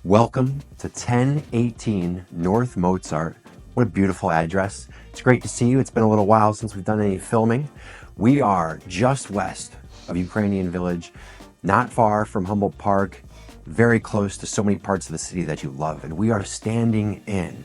Welcome to 1018 North Mozart. What a beautiful address. It's great to see you. It's been a little while since we've done any filming. We are just west of Ukrainian Village, not far from Humboldt Park, very close to so many parts of the city that you love. And we are standing in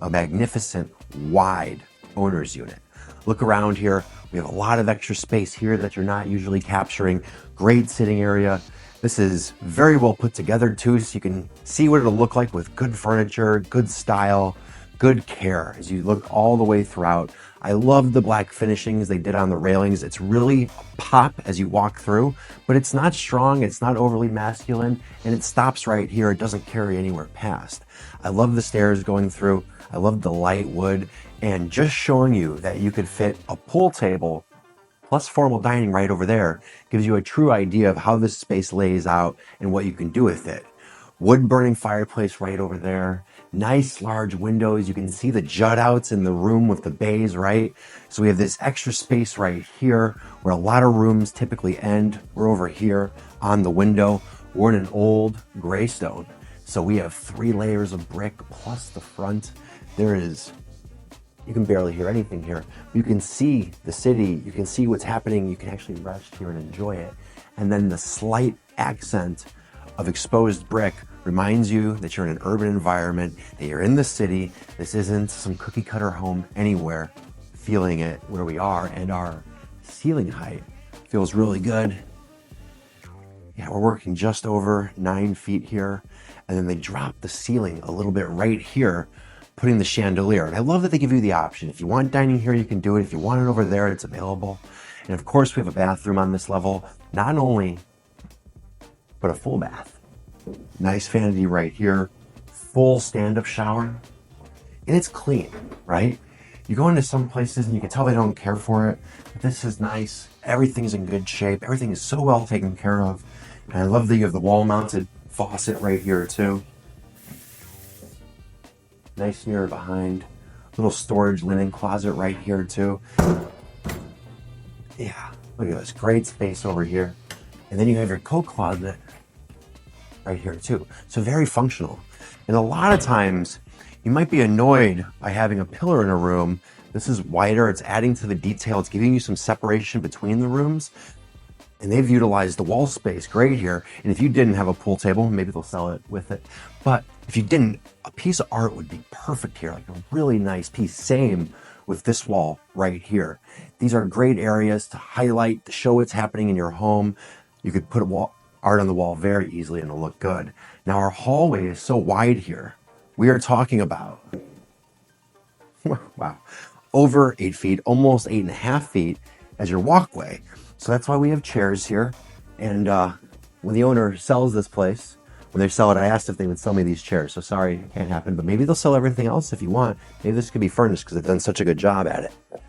a magnificent, wide owner's unit. Look around here. We have a lot of extra space here that you're not usually capturing. Great sitting area. This is very well put together too, so you can see what it'll look like with good furniture, good style, good care as you look all the way throughout. I love the black finishings they did on the railings. It's really a pop as you walk through, but it's not strong, it's not overly masculine, and it stops right here. It doesn't carry anywhere past. I love the stairs going through. I love the light wood, and just showing you that you could fit a pool table plus formal dining right over there gives you a true idea of how this space lays out and what you can do with it. Wood burning fireplace right over there. Nice large windows. You can see the jut outs in the room with the bays, right? So we have this extra space right here where a lot of rooms typically end. We're over here on the window. We're in an old gray stone. So we have 3 layers of brick plus the front. You can barely hear anything here. You can see the city, you can see what's happening, you can actually rest here and enjoy it. And then the slight accent of exposed brick reminds you that you're in an urban environment, that you're in the city. This isn't some cookie cutter home anywhere. Feeling it where we are, and our ceiling height feels really good. Yeah, we're working just over 9 feet here. And then they drop the ceiling a little bit right here, putting the chandelier. And I love that they give you the option. If you want dining here, you can do it. If you want it over there, it's available. And of course, we have a bathroom on this level, not only, but a full bath. Nice vanity right here, full stand-up shower. And it's clean, right? You go into some places and you can tell they don't care for it, but this is nice. Everything's in good shape. Everything is so well taken care of. And I love that you have the wall-mounted faucet right here too. Nice mirror behind, little storage linen closet right here too. Yeah, look at this, great space over here. And then you have your coat closet right here too. So very functional. And a lot of times you might be annoyed by having a pillar in a room. This is wider, it's adding to the detail, it's giving you some separation between the rooms. And they've utilized the wall space great here. And if you didn't have a pool table, maybe they'll sell it with it. But if you didn't, a piece of art would be perfect here, like a really nice piece. Same with this wall right here. These are great areas to highlight, to show what's happening in your home. You could put art on the wall very easily and it'll look good. Now our hallway is so wide here. We are talking about, wow, over 8 feet, almost 8.5 feet as your walkway. So that's why we have chairs here. And when the owner sells this place, when they sell it, I asked if they would sell me these chairs. So sorry, it can't happen, but maybe they'll sell everything else if you want. Maybe this could be furnished because they've done such a good job at it.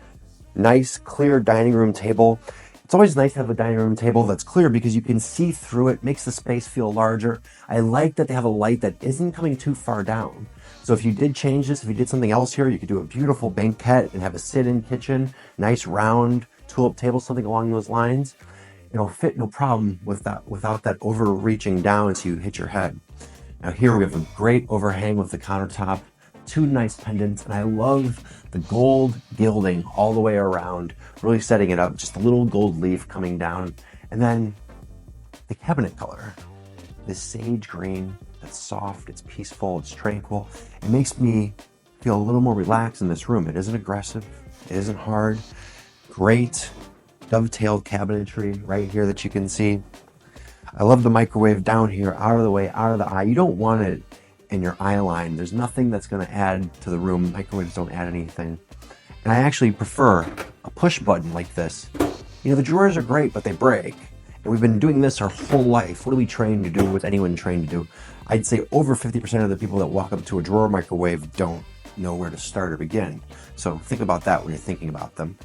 Nice, clear dining room table. It's always nice to have a dining room table that's clear because you can see through it, makes the space feel larger. I like that they have a light that isn't coming too far down. So if you did change this, if you did something else here, you could do a beautiful banquette and have a sit-in kitchen, nice round tulip table, something along those lines. It'll fit no problem with that, without that overreaching down so you hit your head. Now here we have a great overhang with the countertop, 2 nice pendants, and I love the gold gilding all the way around, really setting it up, just a little gold leaf coming down. And then the cabinet color, this sage green, that's soft, it's peaceful, it's tranquil. It makes me feel a little more relaxed in this room. It isn't aggressive, it isn't hard. Great dovetailed cabinetry right here that you can see. I love the microwave down here, out of the way, out of the eye. You don't want it in your eye line. There's nothing that's going to add to the room. Microwaves don't add anything. And I actually prefer a push button like this. You know, the drawers are great, but they break. And we've been doing this our whole life. What are we trained to do? What's anyone trained to do? I'd say over 50% of the people that walk up to a drawer microwave don't know where to start or begin. So think about that when you're thinking about them.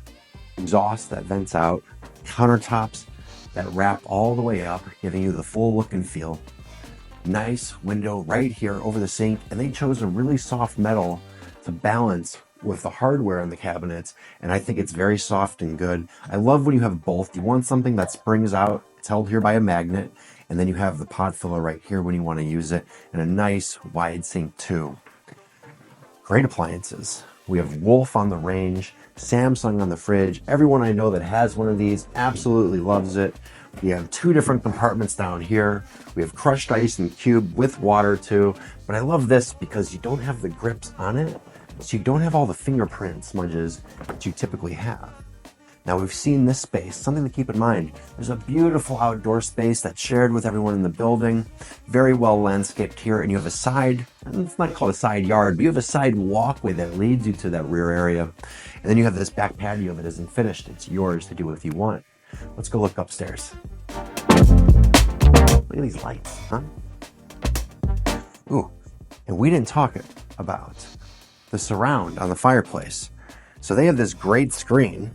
Exhaust that vents out, countertops that wrap all the way up, giving you the full look and feel. Nice window right here over the sink, and they chose a really soft metal to balance with the hardware in the cabinets, and I think it's very soft and good. I love when you have both. You want something that springs out, it's held here by a magnet, and then you have the pot filler right here when you want to use it, and a nice wide sink too. Great appliances. We have Wolf on the range, Samsung on the fridge. Everyone I know that has one of these absolutely loves it. We have 2 different compartments down here. We have crushed ice and cube with water too, but I love this because you don't have the grips on it, so you don't have all the fingerprint smudges that you typically have. Now we've seen this space, something to keep in mind. There's a beautiful outdoor space that's shared with everyone in the building, very well landscaped here, and you have a side, it's not called a side yard, but you have a side walkway that leads you to that rear area. And then you have this back patio that isn't finished. It's yours to do if you want. Let's go look upstairs. Look at these lights, huh? Ooh, and we didn't talk about the surround on the fireplace. So they have this great screen.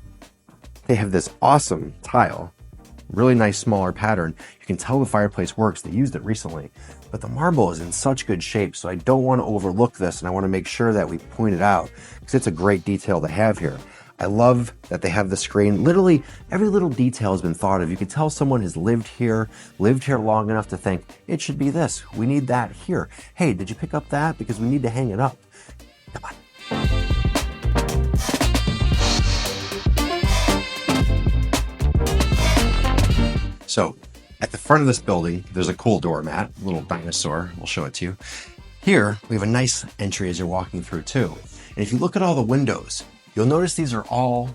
They have this awesome tile, really nice smaller pattern. You can tell the fireplace works. They used it recently, but the marble is in such good shape. So I don't want to overlook this, and I want to make sure that we point it out because it's a great detail to have here. I love that they have the screen. Literally every little detail has been thought of. You can tell someone has lived here long enough to think it should be this. We need that here. Hey, did you pick up that? Because we need to hang it up. Come on. So at the front of this building, there's a cool doormat, a little dinosaur. We'll show it to you. Here, we have a nice entry as you're walking through too. And if you look at all the windows, you'll notice these are all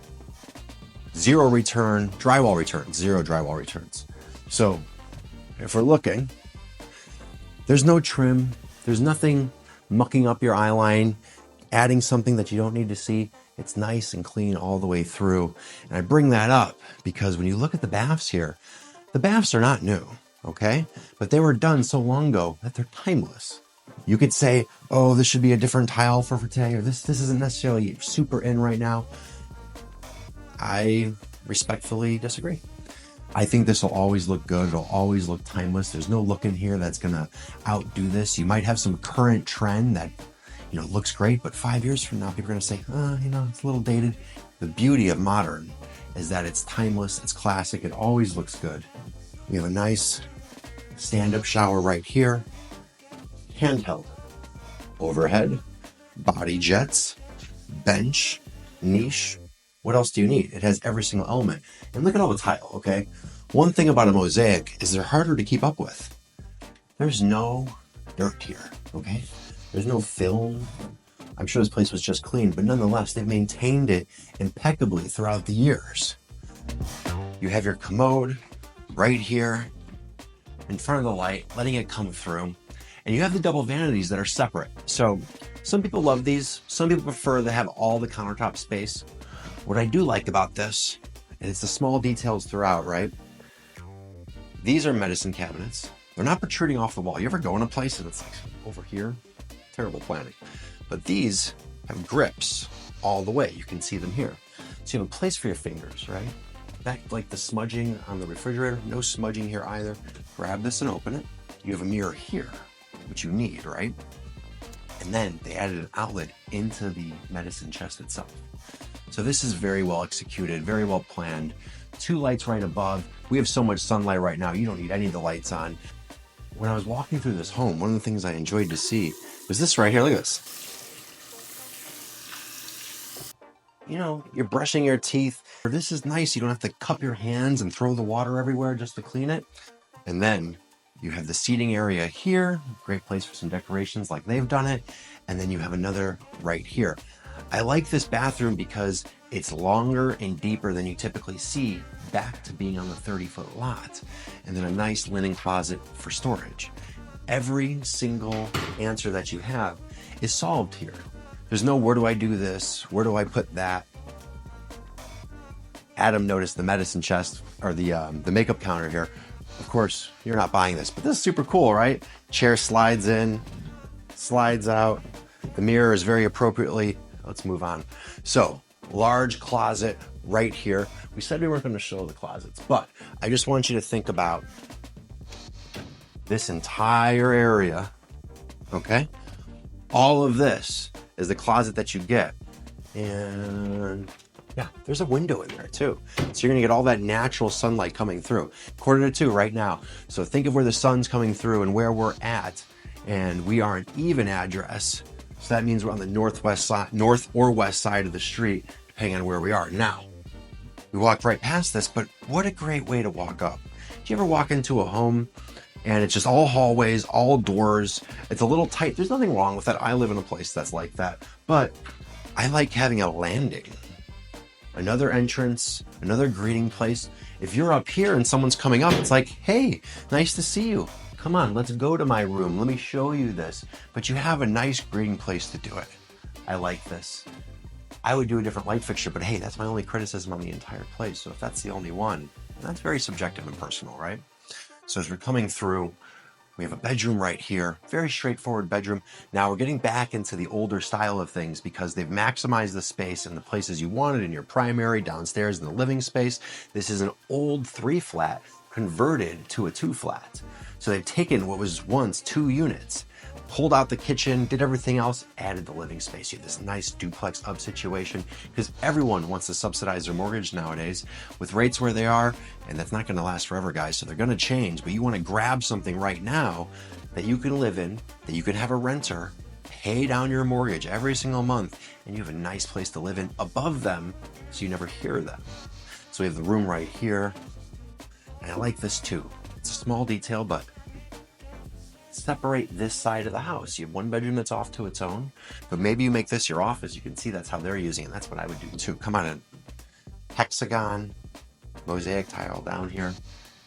zero drywall returns. So if we're looking, there's no trim, there's nothing mucking up your eye line, adding something that you don't need to see. It's nice and clean all the way through. And I bring that up because when you look at the baths here, the baths are not new, okay? But they were done so long ago that they're timeless. You could say, oh, this should be a different tile for today, or this isn't necessarily super in right now. I respectfully disagree. I think this will always look good. It'll always look timeless. There's no look in here that's gonna outdo this. You might have some current trend that, looks great, but 5 years from now, people are gonna say, it's a little dated. The beauty of modern is that it's timeless, it's classic, it always looks good. We have a nice stand-up shower right here. Handheld, overhead, body jets, bench, niche. What else do you need? It has every single element. And look at all the tile, okay? One thing about a mosaic is they're harder to keep up with. There's no dirt here, okay? There's no film. I'm sure this place was just cleaned, but nonetheless, they've maintained it impeccably throughout the years. You have your commode right here in front of the light, letting it come through. And you have the double vanities that are separate. So some people love these. Some people prefer to have all the countertop space. What I do like about this, and it's the small details throughout, right? These are medicine cabinets. They're not protruding off the wall. You ever go in a place and it's like over here? Terrible planning. But these have grips all the way. You can see them here. So you have a place for your fingers, right? Back like the smudging on the refrigerator, no smudging here either. Grab this and open it. You have a mirror here, which you need, right? And then they added an outlet into the medicine chest itself. So this is very well executed, very well planned. 2 lights right above. We have so much sunlight right now, you don't need any of the lights on. When I was walking through this home, one of the things I enjoyed to see was this right here. Look at this. You're brushing your teeth. This is nice. You don't have to cup your hands and throw the water everywhere just to clean it. And then you have the seating area here. Great place for some decorations like they've done it. And then you have another right here. I like this bathroom because it's longer and deeper than you typically see, back to being on the 30-foot lot. And then a nice linen closet for storage. Every single answer that you have is solved here. There's no, where do I do this? Where do I put that? Adam noticed the medicine chest, or the makeup counter here. Of course, you're not buying this, but this is super cool, right? Chair slides in, slides out. The mirror is very appropriately. Let's move on. So, large closet right here. We said we weren't going to show the closets, but I just want you to think about this entire area, okay? All of this is the closet that you get. And yeah, there's a window in there too. So you're gonna get all that natural sunlight coming through. 1:45 right now. So think of where the sun's coming through and where we're at. And we are an even address. So that means we're on the northwest side, north or west side of the street, depending on where we are. Now, we walked right past this, but what a great way to walk up. Do you ever walk into a home and it's just all hallways, all doors? It's a little tight. There's nothing wrong with that. I live in a place that's like that, but I like having a landing, another entrance, another greeting place. If you're up here and someone's coming up, it's like, hey, nice to see you. Come on, let's go to my room. Let me show you this. But you have a nice greeting place to do it. I like this. I would do a different light fixture, but hey, that's my only criticism on the entire place. So if that's the only one, that's very subjective and personal, right? So as we're coming through, we have a bedroom right here, very straightforward bedroom. Now we're getting back into the older style of things because they've maximized the space in the places you wanted, in your primary, downstairs in the living space. This is an old 3-flat converted to a 2-flat. So they've taken what was once 2 units, pulled out the kitchen, did everything else, added the living space. You have this nice duplex up situation because everyone wants to subsidize their mortgage nowadays with rates where they are, and that's not going to last forever, guys. So they're going to change, but you want to grab something right now that you can live in, that you can have a renter, pay down your mortgage every single month, and you have a nice place to live in above them so you never hear them. So we have the room right here, and I like this too. It's a small detail, but separate this side of the house. You have one bedroom that's off to its own, but maybe you make this your office. You can see that's how they're using it. That's what I would do too. Come on in. Hexagon, mosaic tile down here.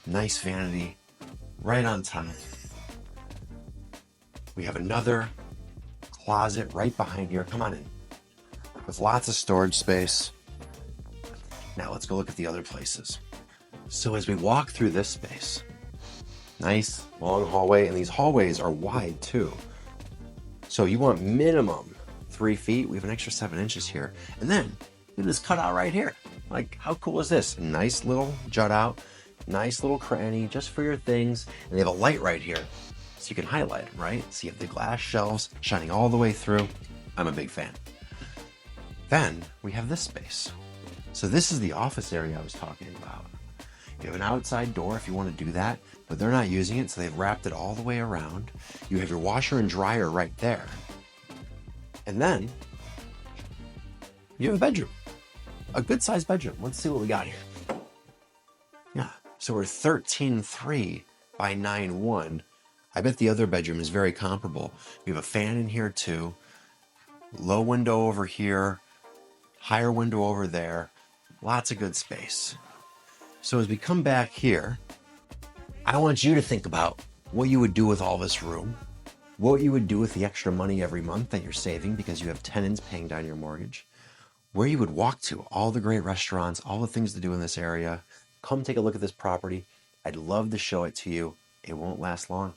Nice vanity right on top. We have another closet right behind here. Come on in. With lots of storage space. Now let's go look at the other places. So as we walk through this space, nice long hallway, and these hallways are wide too. So you want minimum 3 feet. We have an extra 7 inches here. And then look at this cutout right here. Like, how cool is this? Nice little jut out, nice little cranny just for your things. And they have a light right here so you can highlight them, right? So you have the glass shelves shining all the way through. I'm a big fan. Then we have this space. So this is the office area I was talking about. You have an outside door if you want to do that, but they're not using it, so they've wrapped it all the way around. You have your washer and dryer right there. And then you have a bedroom, a good sized bedroom. Let's see what we got here. Yeah, so we're 13.3 by 9.1. I bet the other bedroom is very comparable. We have a fan in here too, low window over here, higher window over there, lots of good space. So as we come back here, I want you to think about what you would do with all this room, what you would do with the extra money every month that you're saving because you have tenants paying down your mortgage, where you would walk to, all the great restaurants, all the things to do in this area. Come take a look at this property. I'd love to show it to you. It won't last long.